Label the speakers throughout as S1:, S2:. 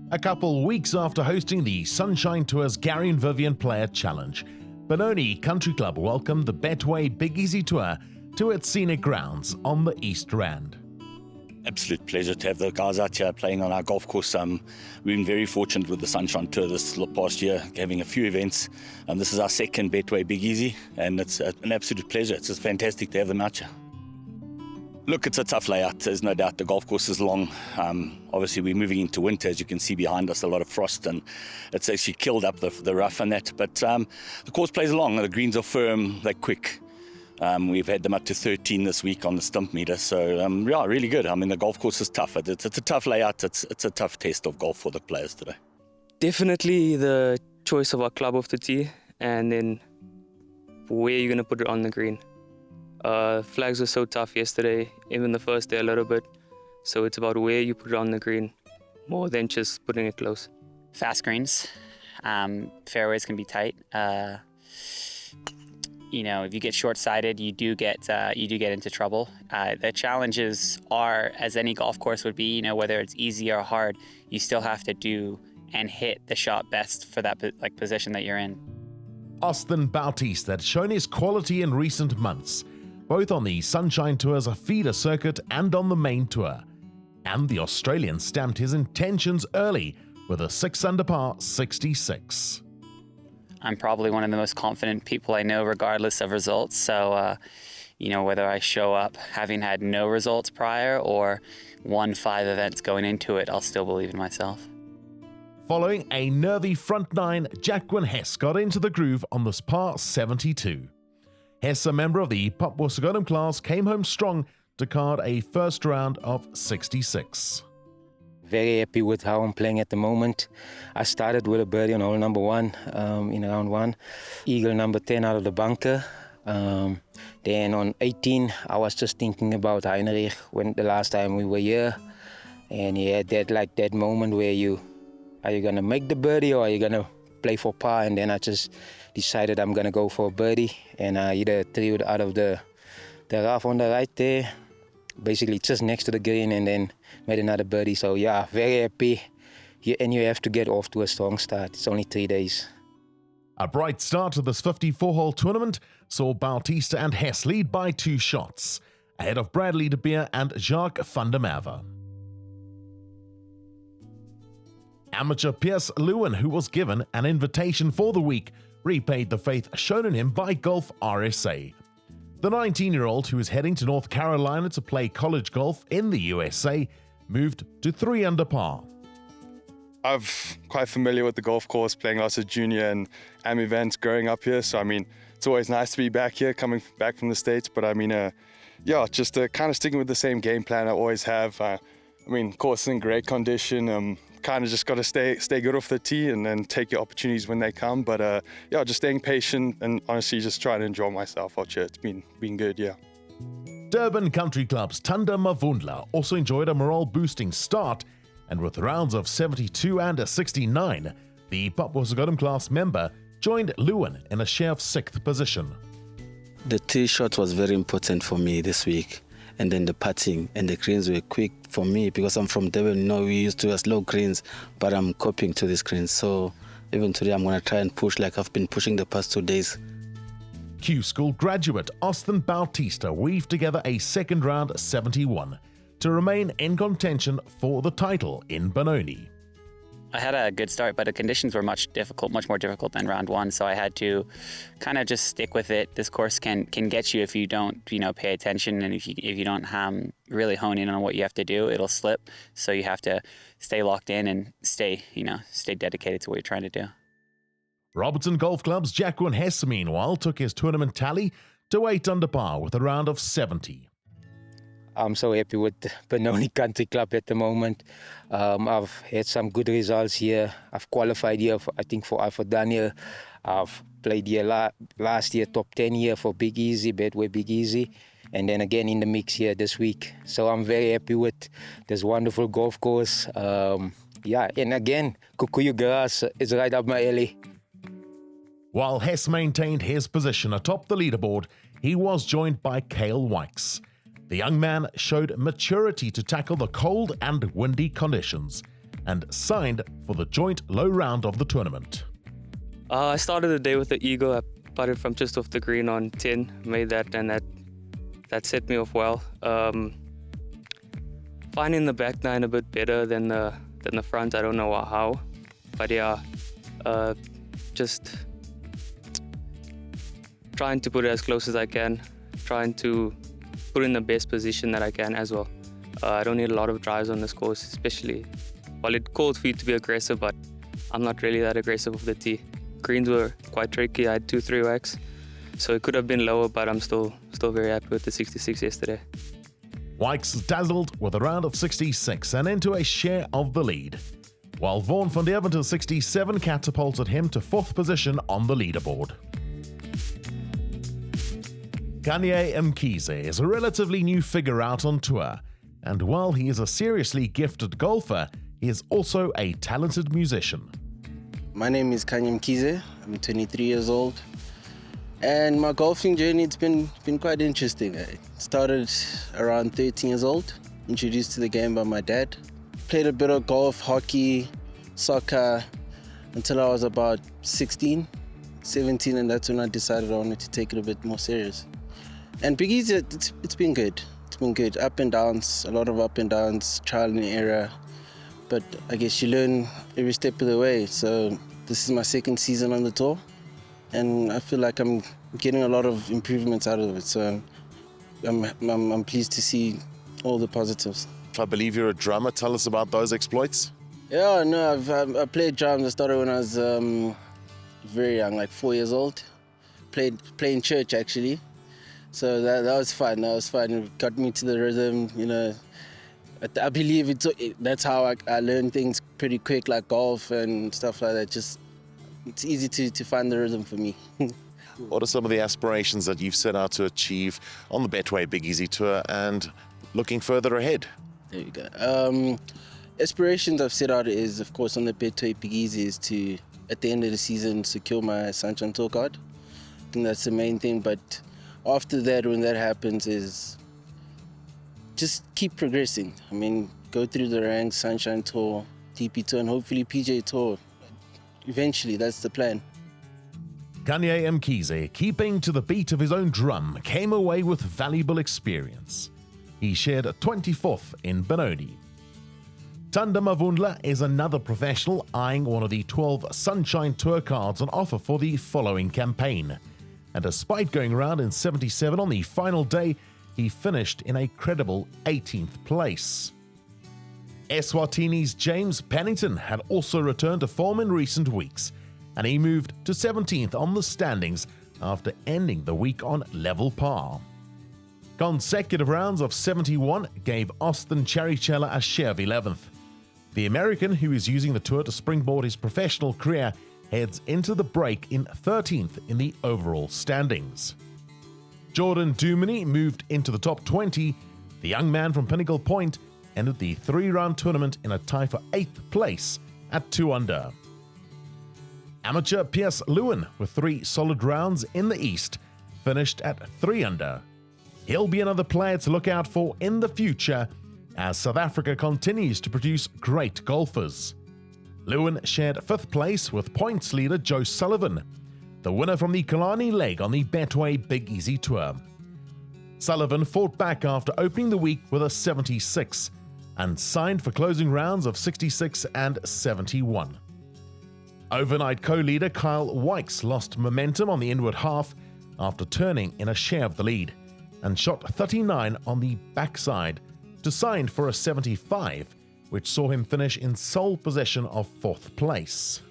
S1: A couple weeks after hosting the Sunshine Tour's Gary and Vivian Player Challenge, Benoni Country Club welcomed the Betway Big Easy Tour to its scenic grounds on the East Rand.
S2: Absolute pleasure to have the guys out here playing on our golf course. We've been very fortunate with the Sunshine Tour this past year, having a few events. This is our second Betway Big Easy, and it's an absolute pleasure. It's just fantastic to have them out here. Look, it's a tough layout, there's no doubt. The golf course is long. Obviously, we're moving into winter, as you can see behind us, a lot of frost, and it's actually killed up the rough and that. But the course plays along, the greens are firm, they're quick. We've had them up to 13 this week on the stump meter, so yeah, really good. I mean, the golf course is tough. It's a tough layout. It's a tough test of golf for the players today.
S3: Definitely the choice of our club off the tee, and then where you're going to put it on the green. Flags were so tough yesterday, even the first day a little bit. So it's about where you put it on the green, more than just putting it close.
S4: Fast greens, fairways can be tight. You know, if you get short-sighted, you do get into trouble. The challenges are, as any golf course would be, you know, whether it's easy or hard, you still have to do and hit the shot best for that position that you're in.
S1: Austin Bautista had shown his quality in recent months, both on the Sunshine Tour's feeder circuit and on the main tour. And the Australian stamped his intentions early with a 6-under par 66.
S4: I'm probably one of the most confident people I know, regardless of results. So, you know, whether I show up having had no results prior or won 5 events going into it, I'll still believe in myself.
S1: Following a nervy front nine, Jacqueline Hess got into the groove on this par 72. Hess, a member of the Bautista class, came home strong to card a first round of 66.
S5: Very happy with how I'm playing at the moment. I started with a birdie on hole number 1 in round 1. Eagle number 10 out of the bunker. Then on 18, I was just thinking about Heinrich when the last time we were here. And he had that moment where are you gonna make the birdie or are you gonna play for par? And then I just decided I'm gonna go for a birdie. And I hit a 3 out of the rough on the right there. Basically just next to the green, and then made another birdie. So yeah, very happy. And you have to get off to a strong start. It's only 3 days.
S1: A bright start to this 54-hole tournament saw Bautista and Hess lead by 2 shots, ahead of Bradley de Beer and Jacques van der Merwe. Amateur Piers Lewin, who was given an invitation for the week, repaid the faith shown in him by Golf RSA. The 19-year-old, who is heading to North Carolina to play college golf in the USA, moved to 3 under par.
S6: I'm quite familiar with the golf course, playing lots of junior and AM events growing up here. So, I mean, it's always nice to be back here, coming back from the States. But, I mean, yeah, just kind of sticking with the same game plan I always have. I mean, course is in great condition. Kind of just got to stay good off the tee and then take your opportunities when they come. But yeah, just staying patient and honestly just trying to enjoy myself out here. It's been good, yeah.
S1: Durban Country Club's Thanda Mavundla also enjoyed a morale-boosting start, and with rounds of 72 and a 69, the Bautista class member joined Lewin in a share of 6th position.
S7: The tee shot was very important for me this week. And then the putting and the greens were quick for me because I'm from Durban. You know, we used to have slow greens, but I'm copying to these greens. So even today, I'm going to try and push like I've been pushing the past 2 days.
S1: Q School graduate Austin Bautista weaved together a second round 71 to remain in contention for the title in Benoni.
S4: I had a good start, but the conditions were much more difficult than round 1. So I had to kind of just stick with it. This course can get you if you don't, you know, pay attention, and if you don't really hone in on what you have to do, it'll slip. So you have to stay locked in and stay dedicated to what you're trying to do.
S1: Robertson Golf Club's Jacqueline Hess, meanwhile, took his tournament tally to 8 under par with a round of 70.
S5: I'm so happy with the Benoni Country Club at the moment. I've had some good results here. I've qualified here, for Daniel. I've played here last year, top 10 here for Big Easy, Betway Big Easy. And then again in the mix here this week. So I'm very happy with this wonderful golf course. Yeah, and again, Kikuyu grass is right up my alley.
S1: While Hess maintained his position atop the leaderboard, he was joined by Cale Wykes. The young man showed maturity to tackle the cold and windy conditions and signed for the joint low round of the tournament.
S3: I started the day with the eagle. I putted from just off the green on 10, made that, and that set me off well. Finding the back nine a bit better than the front. I don't know how, but yeah, just trying to put it as close as I can, trying to put in the best position that I can as well. I don't need a lot of drives on this course, especially. Well, it called for you to be aggressive, but I'm not really that aggressive with the tee. Greens were quite tricky. I had 2-3 whacks, so it could have been lower, but I'm still very happy with the 66 yesterday.
S1: Wykes dazzled with a round of 66 and into a share of the lead, while Vaughan van Deventer's 67 catapulted him to 4th position on the leaderboard. Khanye Mkhize is a relatively new figure out on tour, and while he is a seriously gifted golfer, he is also a talented musician.
S8: My name is Khanye Mkhize. I'm 23 years old, and my golfing journey, it's been quite interesting. I started around 13 years old, introduced to the game by my dad. Played a bit of golf, hockey, soccer until I was about 16, 17, and that's when I decided I wanted to take it a bit more serious. And Big Easy, it's been good. It's been good. Up and downs, a lot of up and downs, trial and error. But I guess you learn every step of the way. So this is my 2nd season on the tour, and I feel like I'm getting a lot of improvements out of it. So I'm pleased to see all the positives.
S9: I believe you're a drummer. Tell us about those exploits.
S8: Yeah, no, I played drums. I started when I was very young, like 4 years old. Playing church actually. So that was fun. That was fun. It got me to the rhythm. You know, I believe that's how I learn things pretty quick, like golf and stuff like that. Just it's easy to find the rhythm for me.
S9: What are some of the aspirations that you've set out to achieve on the Betway Big Easy Tour and looking further ahead?
S8: There you go. Aspirations I've set out is, of course, on the Betway Big Easy is to, at the end of the season, secure my Sunshine Tour card. I think that's the main thing. But after that, when that happens, is just keep progressing. I mean, go through the ranks, Sunshine Tour, TP Tour, and hopefully PJ Tour. Eventually, that's the plan.
S1: Khanye Mkhize, keeping to the beat of his own drum, came away with valuable experience. He shared a 24th in Benoni. Thanda Mavundla is another professional eyeing one of the 12 Sunshine Tour cards on offer for the following campaign. And despite going around in 77 on the final day, he finished in a credible 18th place. Eswatini's James Pennington had also returned to form in recent weeks, and he moved to 17th on the standings after ending the week on level par. Consecutive rounds of 71 gave Austin Cherichella a share of 11th. The American, who is using the tour to springboard his professional career, heads into the break in 13th in the overall standings. Jordan Duminy moved into the top 20. The young man from Pinnacle Point ended the 3-round tournament in a tie for 8th place at 2 under. Amateur Piers Lewin, with 3 solid rounds in the East, finished at 3 under. He'll be another player to look out for in the future as South Africa continues to produce great golfers. Lewin shared 5th place with points leader Joe Sullivan, the winner from the Kalani leg on the Betway Big Easy Tour. Sullivan fought back after opening the week with a 76 and signed for closing rounds of 66 and 71. Overnight co-leader Kyle Wykes lost momentum on the inward half after turning in a share of the lead and shot 39 on the backside to sign for a 75, which saw him finish in sole possession of 4th place.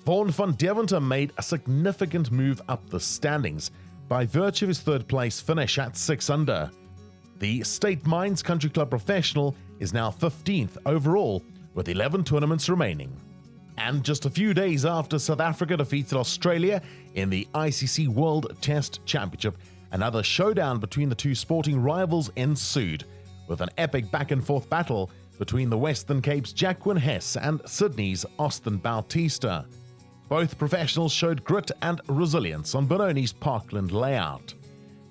S1: Vaughan van Deventer made a significant move up the standings by virtue of his 3rd place finish at 6 under. The State Mines Country Club professional is now 15th overall with 11 tournaments remaining. And just a few days after South Africa defeated Australia in the ICC World Test Championship, another showdown between the two sporting rivals ensued, with an epic back-and-forth battle between the Western Cape's Jacqueline Hess and Sydney's Austin Bautista. Both professionals showed grit and resilience on Benoni's Parkland layout.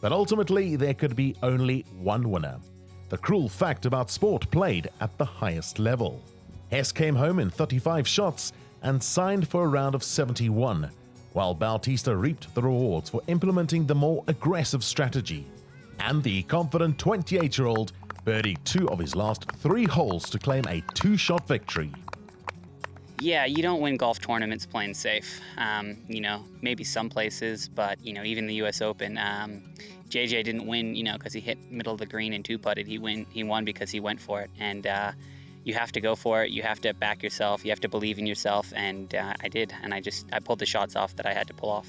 S1: But ultimately, there could be only one winner. The cruel fact about sport played at the highest level. Hess came home in 35 shots and signed for a round of 71, while Bautista reaped the rewards for implementing the more aggressive strategy. And the confident 28-year-old birdied 2 of his last 3 holes to claim a 2-shot victory.
S4: Yeah, you don't win golf tournaments playing safe. Maybe some places, but, even the U.S. Open, JJ didn't win, because he hit middle of the green and 2-putted. He won because he went for it. And you have to go for it. You have to back yourself. You have to believe in yourself. And I did. And I pulled the shots off that I had to pull off.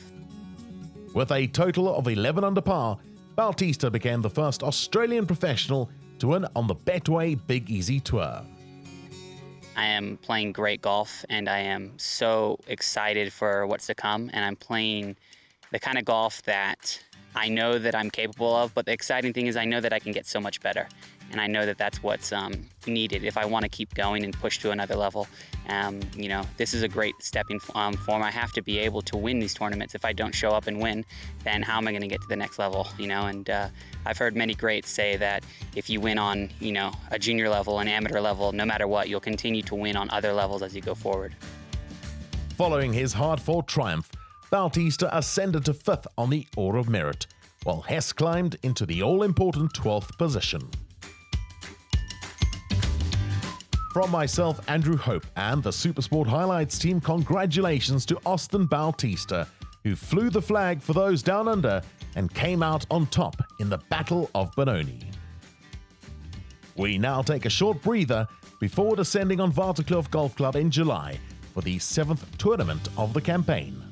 S1: With a total of 11 under par, Bautista became the first Australian professional to win on the Betway Big Easy Tour.
S4: I am playing great golf, and I am so excited for what's to come, and I'm playing the kind of golf that I know that I'm capable of, but the exciting thing is I know that I can get so much better, and I know that that's what's needed if I want to keep going and push to another level. This is a great stepping form. I have to be able to win these tournaments. If I don't show up and win, then how am I going to get to the next level? And I've heard many greats say that if you win on, a junior level, an amateur level, no matter what, you'll continue to win on other levels as you go forward.
S1: Following his hard-fought triumph, Bautista ascended to 5th on the Order of Merit, while Hess climbed into the all-important 12th position. From myself, Andrew Hope, and the Supersport Highlights team, congratulations to Austin Bautista, who flew the flag for those down under and came out on top in the Battle of Benoni. We now take a short breather before descending on Waterkloof Golf Club in July for the 7th tournament of the campaign.